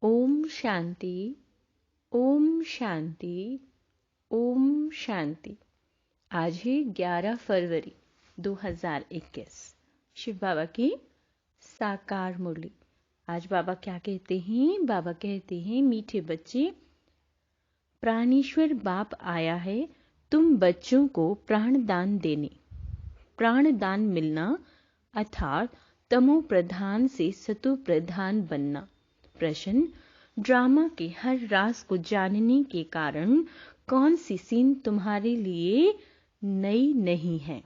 ओम शांति, ओम शांति, ओम शांति। आज है 11 फरवरी 2021। शिव बाबा की साकार मुरली। आज बाबा क्या कहते हैं? बाबा कहते हैं, मीठे बच्चे, प्राणेश्वर बाप आया है तुम बच्चों को प्राण दान देने। प्राण दान मिलना अर्थात तमो प्रधान से सतो प्रधान बनना। प्रश्न: ड्रामा के हर राज को जानने के कारण कौन सी सीन तुम्हारे लिए नई नहीं है?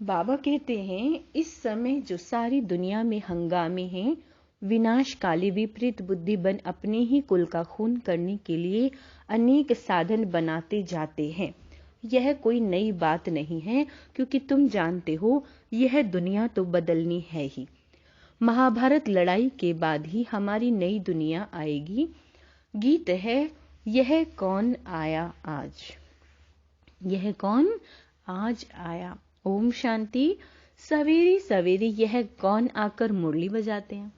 बाबा कहते हैं, इस समय जो सारी दुनिया में हंगामे हैं, विनाशकाली विपरीत बुद्धि बन अपने ही कुल का खून करने के लिए अनेक साधन बनाते जाते हैं। यह कोई नई बात नहीं है, क्योंकि तुम जानते हो यह दुनिया तो बदलनी है ही। महाभारत लड़ाई के बाद ही हमारी नई दुनिया आएगी। गीत है, यह कौन आया आज, यह कौन आज आया। ओम शांति। सवेरे सवेरे यह कौन आकर मुरली बजाते हैं?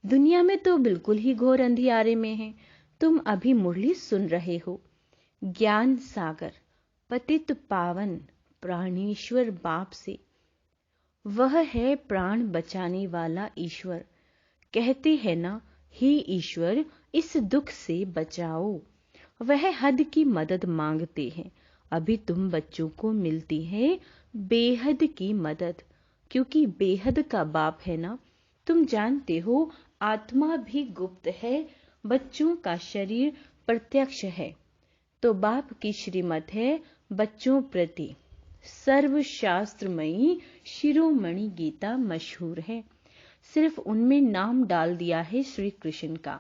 दुनिया में तो बिल्कुल ही घोर अंधियारे में है। तुम अभी मुरली सुन रहे हो। ज्ञान सागर पतित पावन प्राणेश्वर बाप से, वह है प्राण बचाने वाला ईश्वर। कहते हैं ना, हे ईश्वर इस दुख से बचाओ। वह हद की मदद मांगते हैं। अभी तुम बच्चों को मिलती है बेहद की मदद, क्योंकि बेहद का बाप है ना। तुम जानते हो आत्मा भी गुप्त है, बच्चों का शरीर प्रत्यक्ष है। तो बाप की श्रीमत है बच्चों प्रति। सर्वशास्त्रमयी शिरोमणि गीता मशहूर है। सिर्फ उनमें नाम डाल दिया है श्री कृष्ण का।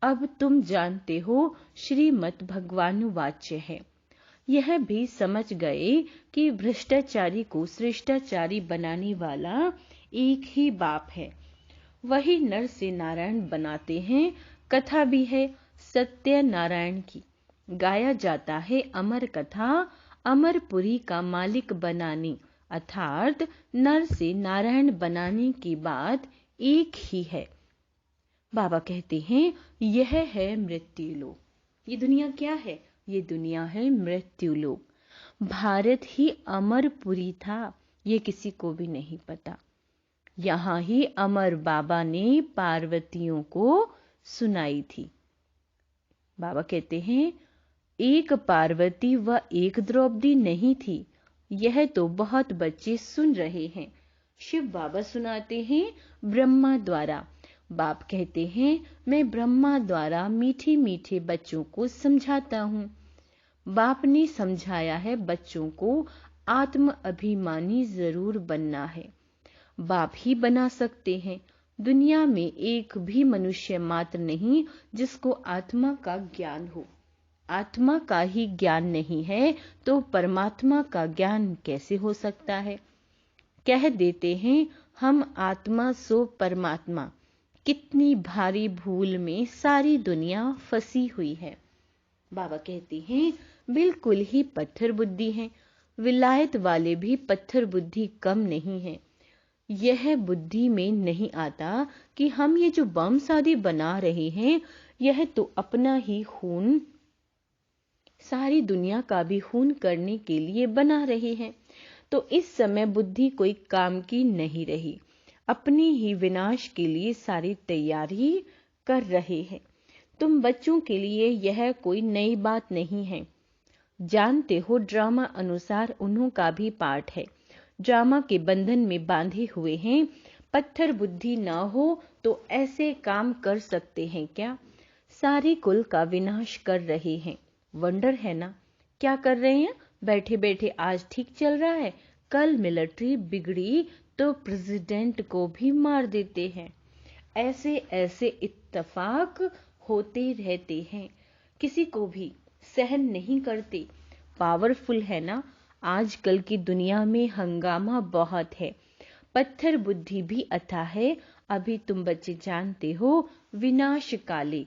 अब तुम जानते हो श्रीमत भगवानुवाच्य है। यह भी समझ गए कि भ्रष्टाचारी को श्रेष्ठाचारी बनाने वाला एक ही बाप है। वही नर से नारायण बनाते हैं। कथा भी है सत्य नारायण की। गाया जाता है अमर कथा, अमरपुरी का मालिक बनाने, अर्थात नर से नारायण बनाने की बात एक ही है। बाबा कहते हैं, यह है मृत्यु लोक। ये दुनिया क्या है? ये दुनिया है मृत्यु लोक। भारत ही अमरपुरी था, ये किसी को भी नहीं पता। यहाँ ही अमर बाबा ने पार्वतियों को सुनाई थी। बाबा कहते हैं, एक पार्वती व एक द्रौपदी नहीं थी। यह तो बहुत बच्चे सुन रहे हैं। शिव बाबा सुनाते हैं ब्रह्मा द्वारा। बाप कहते हैं, मैं ब्रह्मा द्वारा मीठे मीठे बच्चों को समझाता हूँ। बाप ने समझाया है बच्चों को आत्म अभिमानी जरूर बनना है। बाप ही बना सकते हैं। दुनिया में एक भी मनुष्य मात्र नहीं जिसको आत्मा का ज्ञान हो। आत्मा का ही ज्ञान नहीं है तो परमात्मा का ज्ञान कैसे हो सकता है? कह देते हैं हम आत्मा सो परमात्मा। कितनी भारी भूल में सारी दुनिया फंसी हुई है। बाबा कहते हैं, बिल्कुल ही पत्थर बुद्धि है। विलायत वाले भी पत्थर बुद्धि कम नहीं है। यह बुद्धि में नहीं आता कि हम ये जो बम शादी बना रहे हैं, यह तो अपना ही खून सारी दुनिया का भी खून करने के लिए बना रहे हैं। तो इस समय बुद्धि कोई काम की नहीं रही। अपने ही विनाश के लिए सारी तैयारी कर रहे हैं। तुम बच्चों के लिए यह कोई नई बात नहीं है। जानते हो ड्रामा अनुसार उन्हों का भी पाठ है। ड्रामा के बंधन में बांधे हुए हैं। पत्थर बुद्धि न हो तो ऐसे काम कर सकते हैं क्या? सारे कुल का विनाश कर रहे हैं। वंडर है ना? क्या कर रहे हैं? बैठे बैठे आज ठीक चल रहा है, कल मिलिट्री बिगड़ी तो प्रेसिडेंट को भी मार देते हैं। ऐसे ऐसे इत्तेफाक होते रहते हैं। किसी को भी सहन नहीं करते। पावरफुल है ना? आजकल की दुनिया में हंगामा बहुत है। पत्थर बुद्धि भी अथाह है। अभी तुम बच्चे जानते हो विनाश काले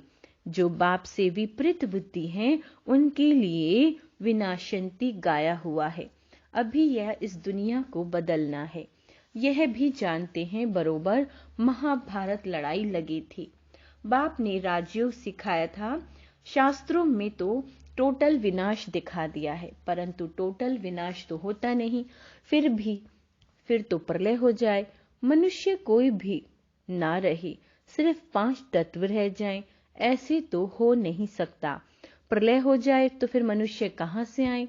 जो बाप से विपरीत बुद्धि हैं, उनके लिए विनाशंती गाया हुआ है। अभी यह इस दुनिया को बदलना है। यह भी जानते हैं बरोबर महाभारत लड़ाई लगी थी। बाप ने राजयोग सिखाया था। शास्त्रों में तो टोटल विनाश दिखा दिया है, परंतु टोटल विनाश तो होता नहीं। फिर तो प्रलय हो जाए, मनुष्य कोई भी ना रहे, सिर्फ 5 तत्व रह जाएं, ऐसे तो हो नहीं सकता। प्रलय हो जाए तो फिर मनुष्य कहां से आए?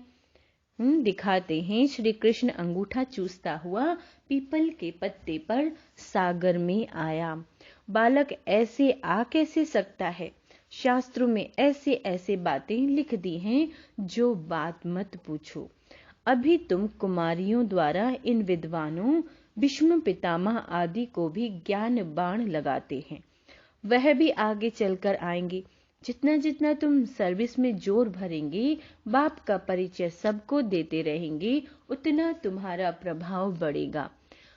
दिखाते हैं श्री कृष्ण अंगूठा चूसता हुआ पीपल के पत्ते पर सागर में आया। बालक ऐसे आ कैसे सकता है? शास्त्रों में ऐसे ऐसे बातें लिख दी हैं जो बात मत पूछो। अभी तुम कुमारियों द्वारा इन विद्वानों भीष्म पितामह आदि को भी ज्ञान बाण लगाते हैं। वह भी आगे चलकर आएंगे। जितना जितना तुम सर्विस में जोर भरेंगे, बाप का परिचय सबको देते रहेंगे, उतना तुम्हारा प्रभाव बढ़ेगा।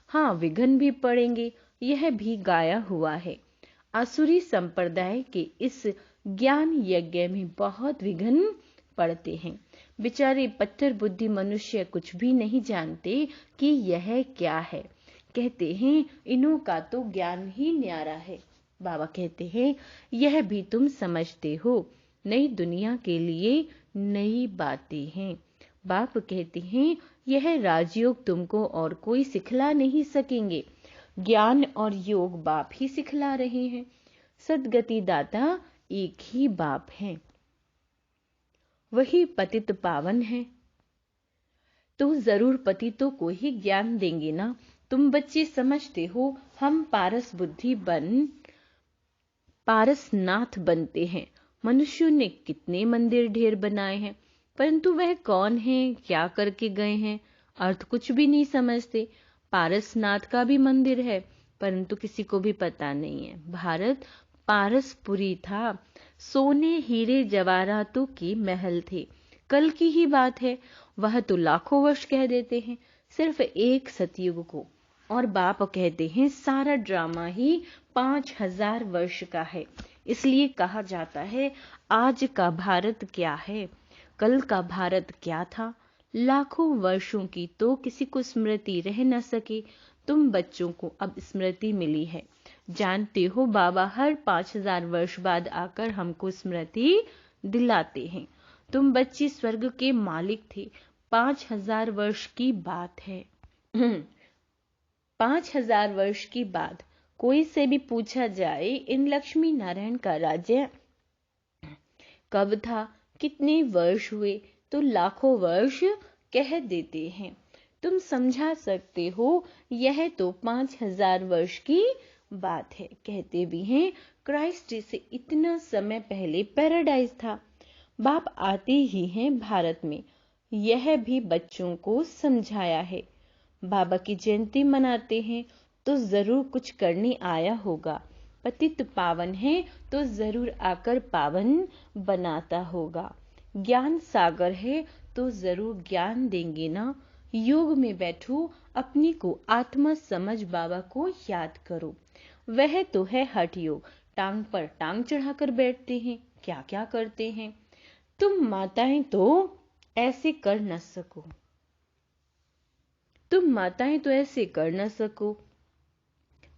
हाँ, विघ्न भी पड़ेंगे, यह भी गाया हुआ है। आसुरी संप्रदाय के इस ज्ञान यज्ञ में बहुत विघ्न पड़ते हैं। बेचारे पत्थर बुद्धि मनुष्य कुछ भी नहीं जानते कि यह क्या है। कहते हैं इन्हों का तो ज्ञान ही न्यारा है। बाबा कहते हैं यह भी तुम समझते हो, नई दुनिया के लिए नई बातें हैं। बाप कहते हैं यह राजयोग तुमको और कोई सिखला नहीं सकेंगे, ज्ञान और योग बाप ही सिखला रहे हैं। सद्गति दाता एक ही बाप है, वही पतित पावन है। तो जरूर पतितों को ही ज्ञान देंगे ना। तुम बच्चे समझते हो हम पारसनाथ बनते हैं। मनुष्यों ने कितने मंदिर ढेर बनाए हैं, परंतु वह कौन है, क्या करके गए हैं, अर्थ कुछ भी नहीं समझते। पारसनाथ का भी मंदिर है, परंतु किसी को भी पता नहीं है। भारत पारसपुरी था, सोने हीरे जवाहरातों के महल थे। कल की ही बात है, वह तो लाखों वर्ष कह देते हैं, सिर्फ एक सतयुग को। और बाप कहते हैं सारा ड्रामा ही 5000 वर्ष का है। इसलिए कहा जाता है आज का भारत क्या है, कल का भारत क्या था। लाखों वर्षों की तो किसी को स्मृति रह न सके। तुम बच्चों को अब स्मृति मिली है। जानते हो बाबा हर 5000 वर्ष बाद आकर हमको स्मृति दिलाते हैं। तुम बच्चे स्वर्ग के मालिक थे। 5000 वर्ष की बात है। 5000 वर्ष की बात। कोई से भी पूछा जाए इन लक्ष्मी नारायण का राज्य कब था, कितने वर्ष हुए, तो लाखों वर्ष कह देते हैं। तुम समझा सकते हो यह तो 5000 वर्ष की बात है। कहते भी हैं क्राइस्ट से इतना समय पहले पैराडाइज था। बाप आते ही हैं भारत में, यह भी बच्चों को समझाया है। बाबा की जयंती मनाते हैं तो जरूर कुछ करने आया होगा। पतित पावन है तो जरूर आकर पावन बनाता होगा। ज्ञान सागर है तो जरूर ज्ञान देंगे ना। योग में बैठो, अपनी को आत्मा समझ बाबा को याद करो। वह तो है हठ योग, टांग पर टांग चढ़ाकर बैठते हैं, क्या क्या करते हैं। तुम माताएं तो ऐसे कर न सको,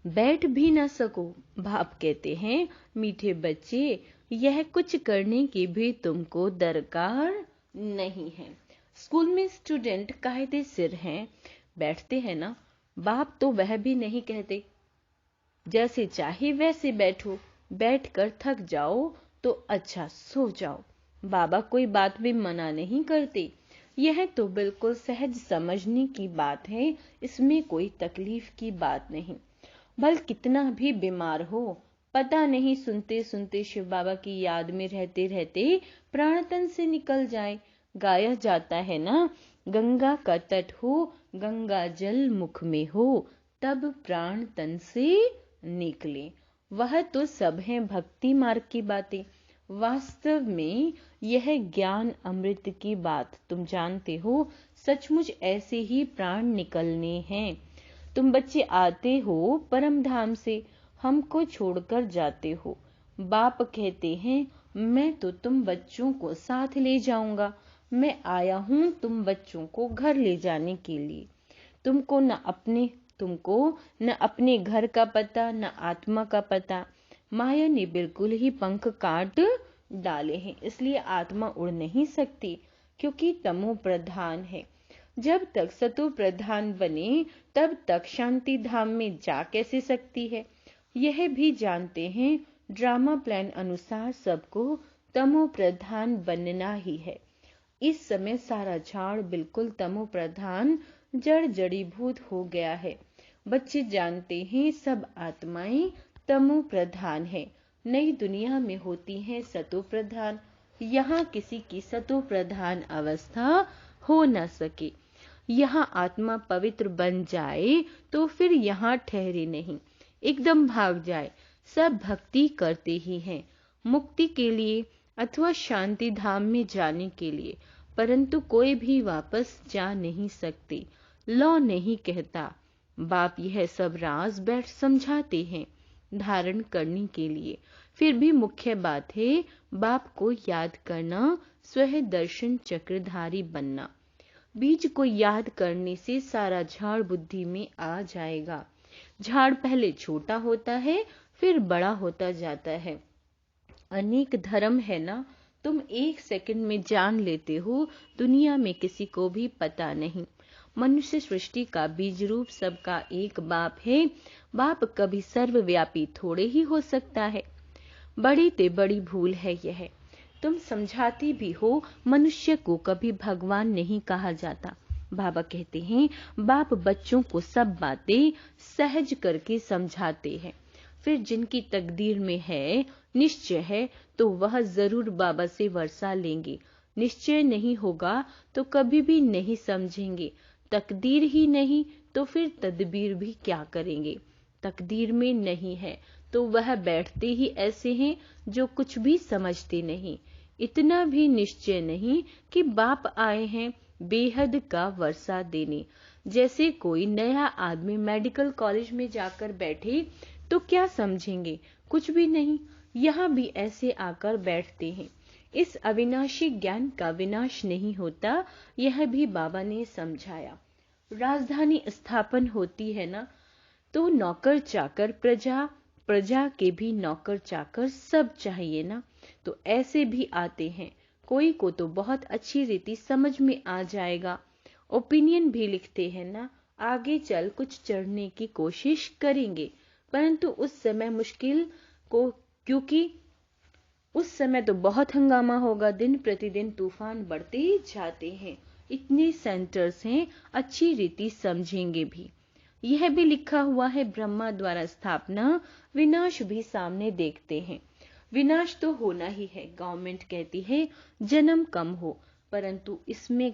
बैठ भी न सको। बाप कहते हैं मीठे बच्चे, यह कुछ करने की भी तुमको दरकार नहीं है। स्कूल में स्टूडेंट कायदे सिर हैं, बैठते हैं ना। बाप तो वह भी नहीं कहते जैसे चाहे वैसे बैठो, बैठकर थक जाओ तो अच्छा सो जाओ। बाबा कोई बात भी मना नहीं करते। यह तो बिल्कुल सहज समझने की बात है, इसमें कोई तकलीफ की बात नहीं। भल कितना भी बीमार हो, पता नहीं सुनते सुनते शिव बाबा की याद में रहते रहते प्राण तन से निकल जाए। गाया जाता है ना, गंगा का तट हो, गंगा जल मुख में हो, तब प्राण तन से निकले। वह तो सब है भक्ति मार्ग की बातें। वास्तव में यह ज्ञान अमृत की बात तुम जानते हो, सचमुच ऐसे ही प्राण निकलने हैं। तुम बच्चे आते हो परम धाम से, हमको छोड़कर जाते हो। बाप कहते हैं मैं तो तुम बच्चों को साथ ले जाऊंगा। मैं आया हूं तुम बच्चों को घर ले जाने के लिए। तुमको न अपने तुमको न अपने घर का पता, न आत्मा का पता। माया ने बिल्कुल ही पंख काट डाले हैं, इसलिए आत्मा उड़ नहीं सकती, क्योंकि तमो प्रधान है। जब तक सतो प्रधान बने तब तक शांति धाम में जा कैसे सकती है। यह भी जानते हैं ड्रामा प्लान अनुसार सबको तमो प्रधान बनना ही है। इस समय सारा झाड़ बिल्कुल तमो प्रधान जड़ जड़ीभूत हो गया है। बच्चे जानते हैं सब आत्माएं तमो प्रधान है, नई दुनिया में होती हैं सतो प्रधान। यहाँ किसी की सतो प्रधान अवस्था हो न सके। यहाँ आत्मा पवित्र बन जाए तो फिर यहाँ ठहरे नहीं, एकदम भाग जाए। सब भक्ति करते ही हैं, मुक्ति के लिए अथवा शांति धाम में जाने के लिए, परंतु कोई भी वापस जा नहीं सकते। लौ नहीं कहता। बाप यह सब राज बैठ समझाते हैं धारण करने के लिए। फिर भी मुख्य बात है बाप को याद करना, स्वयं दर्शन चक्रधारी बनना। बीज को याद करने से सारा झाड़ बुद्धि में आ जाएगा। झाड़ पहले छोटा होता है, फिर बड़ा होता जाता है। अनेक धर्म है ना, तुम 1 सेकंड में जान लेते हो, दुनिया में किसी को भी पता नहीं। मनुष्य सृष्टि का बीज रूप सबका एक बाप है। बाप कभी सर्वव्यापी थोड़े ही हो सकता है। बड़ी ते बड़ी भूल है यह। तुम समझाती भी हो, मनुष्य को कभी भगवान नहीं कहा जाता। बाबा कहते हैं बाप बच्चों को सब बातें सहज करके समझाते हैं। फिर जिनकी तकदीर में है, निश्चय है, तो वह जरूर बाबा से वर्षा लेंगे। निश्चय नहीं होगा तो कभी भी नहीं समझेंगे। तकदीर ही नहीं तो फिर तदबीर भी क्या करेंगे। तकदीर में नहीं है तो वह बैठते ही ऐसे हैं जो कुछ भी समझते नहीं। इतना भी निश्चय नहीं कि बाप आए हैं बेहद का वर्षा देने। जैसे कोई नया आदमी मेडिकल कॉलेज में जाकर बैठे तो क्या समझेंगे, कुछ भी नहीं। यहाँ भी ऐसे आकर बैठते हैं। इस अविनाशी ज्ञान का विनाश नहीं होता, यह भी बाबा ने समझाया। राजधानी स्थापन होती है ना, तो नौकर चाकर, प्रजा के भी नौकर चाकर सब चाहिए ना। तो ऐसे भी आते हैं। कोई को तो बहुत अच्छी रीति समझ में आ जाएगा। ओपिनियन भी लिखते हैं ना, आगे चल कुछ चढ़ने की कोशिश करेंगे, परंतु उस समय मुश्किल को, क्योंकि उस समय तो बहुत हंगामा होगा। दिन प्रतिदिन तूफान बढ़ते जाते हैं। इतने सेंटर्स हैं, अच्छी रीति समझेंगे भी। यह भी लिखा हुआ है ब्रह्मा द्वारा स्थापना, विनाश भी सामने देखते हैं। विनाश तो होना ही है। गवर्नमेंट कहती है जन्म कम हो, परंतु इसमें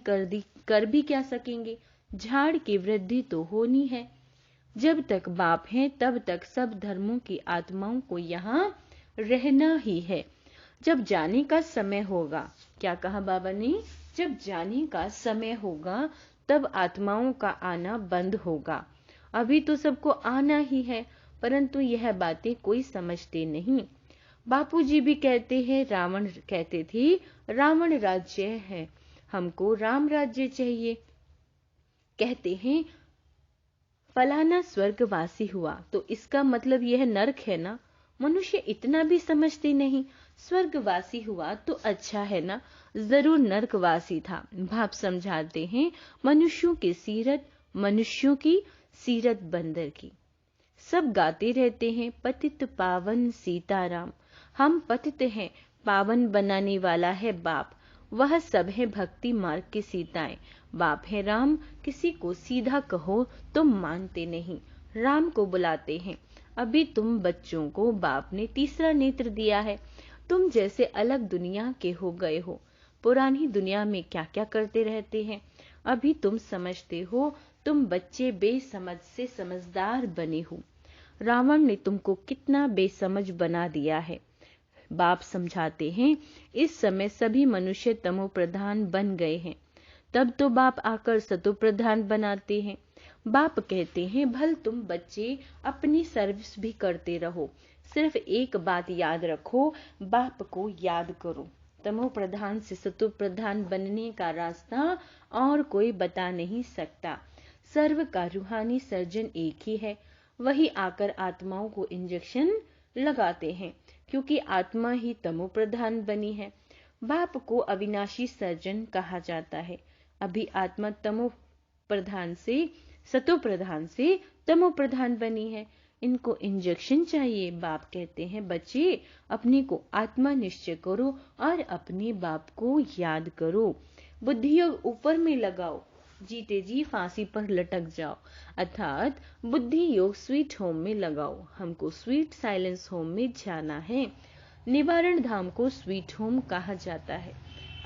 कर भी क्या सकेंगे। झाड़ की वृद्धि तो होनी है। जब तक बाप है तब तक सब धर्मों की आत्माओं को यहाँ रहना ही है। जब जाने का समय होगा, क्या कहा बाबा ने, जब जाने का समय होगा तब आत्माओं का आना बंद होगा। अभी तो सबको आना ही है, परंतु यह बातें कोई समझते नहीं। बापूजी भी कहते हैं, रावण कहते थे रावण राज्य है, हमको राम राज्य चाहिए। कहते हैं फलाना स्वर्गवासी हुआ तो इसका मतलब यह नरक है ना। मनुष्य इतना भी समझते नहीं। स्वर्गवासी हुआ तो अच्छा है ना, जरूर नरकवासी था। भाप समझाते हैं मनुष्यों की सीरत बंदर की। सब गाते रहते हैं पतित पावन सीताराम। हम पतित हैं, पावन बनाने वाला है बाप। वह सब है भक्ति मार्ग की सीताएं। बाप है राम, किसी को सीधा कहो तो मानते नहीं, राम को बुलाते हैं। अभी तुम बच्चों को बाप ने तीसरा नेत्र दिया है। तुम जैसे अलग दुनिया के हो गए हो। पुरानी दुनिया में क्या क्या करते रहते हैं। अभी तुम समझते हो, तुम बच्चे बेसमझ से समझदार बने हो। रावण ने तुमको कितना बेसमझ बना दिया है। बाप समझाते हैं इस समय सभी मनुष्य तमो प्रधान बन गए हैं, तब तो बाप आकर सतो प्रधान बनाते हैं। बाप कहते हैं भल तुम बच्चे अपनी सर्विस भी करते रहो, सिर्फ एक बात याद रखो, बाप को याद करो। तमो प्रधान से सतो प्रधान बनने का रास्ता और कोई बता नहीं सकता। सर्व का रूहानी सर्जन एक ही है, वही आकर आत्माओं को इंजेक्शन लगाते हैं, क्योंकि आत्मा ही तमो प्रधान बनी है। बाप को अविनाशी सर्जन कहा जाता है। अभी आत्मा तमो प्रधान से सतो प्रधान से तमो प्रधान बनी है, इनको इंजेक्शन चाहिए। बाप कहते हैं, बच्चे अपने को आत्मा निश्चय करो और अपने बाप को याद करो। बुद्धि योग ऊपर में लगाओ, जीते जी फांसी पर लटक जाओ। अर्थात बुद्धि योग स्वीट होम में लगाओ। हमको स्वीट साइलेंस होम में जाना है। निवारण धाम को स्वीट होम कहा जाता है।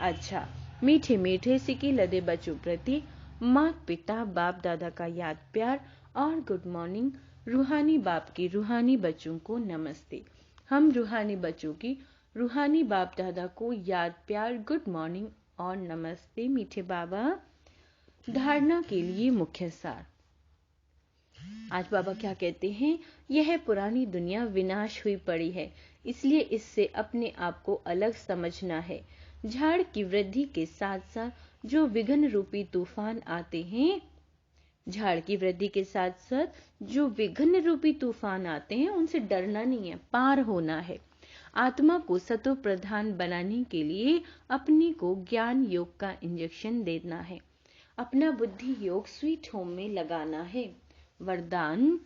अच्छा, मीठे मीठे सिक्के लदे बच्चों प्रति माता पिता बाप दादा का याद प्यार और गुड मॉर्निंग। रूहानी बाप के रूहानी बच्चों को नमस्ते। हम रूहानी बच्चों की रूहानी बाप दादा को याद प्यार गुड मॉर्निंग और नमस्ते मीठे बाबा। धारणा के लिए मुख्य सार। आज बाबा क्या कहते हैं, यह पुरानी दुनिया विनाश हुई पड़ी है, इसलिए इससे अपने आप को अलग समझना है। झाड़ की वृद्धि के साथ साथ जो विघ्न रूपी तूफान आते हैं, झाड़ की वृद्धि के साथ साथ जो विघ्न रूपी तूफान आते हैं, उनसे डरना नहीं है, पार होना है। आत्मा को सतो प्रधान बनाने के लिए अपने को ज्ञान योग का इंजेक्शन देना है। अपना बुद्धि योग स्वीट होम में लगाना है। वरदान,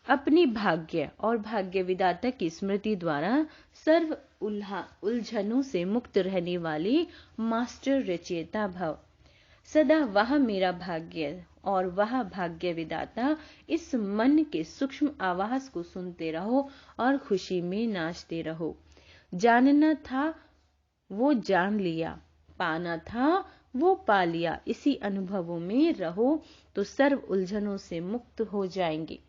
अपने भाग्य और भाग्य विधाता की स्मृति द्वारा सर्व उलझनों से मुक्त रहने वाले मास्टर रचयिता भव। सदा वह मेरा भाग्य और वह भाग्य विधाता, इस मन के सूक्ष्म आवाज को सुनते रहो और खुशी में नाचते रहो। जानना था वो जान लिया, पाना था वो पा लिया। इसी अनुभवों में रहो तो सर्व उलझनों से मुक्त हो जाएंगे।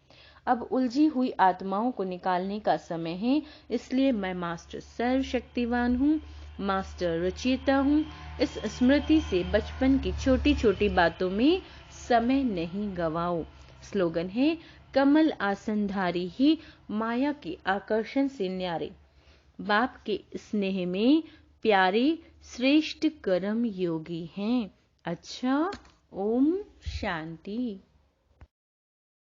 अब उलझी हुई आत्माओं को निकालने का समय है, इसलिए मैं मास्टर सर्वशक्तिवान हूँ, मास्टर रचयिता हूँ। इस स्मृति से बचपन की छोटी छोटी बातों में समय नहीं गवाओ। स्लोगन है, कमल आसनधारी ही माया के आकर्षण से न्यारे, बाप के स्नेह में प्यारे श्रेष्ठ कर्म योगी हैं। अच्छा, ओम शांति।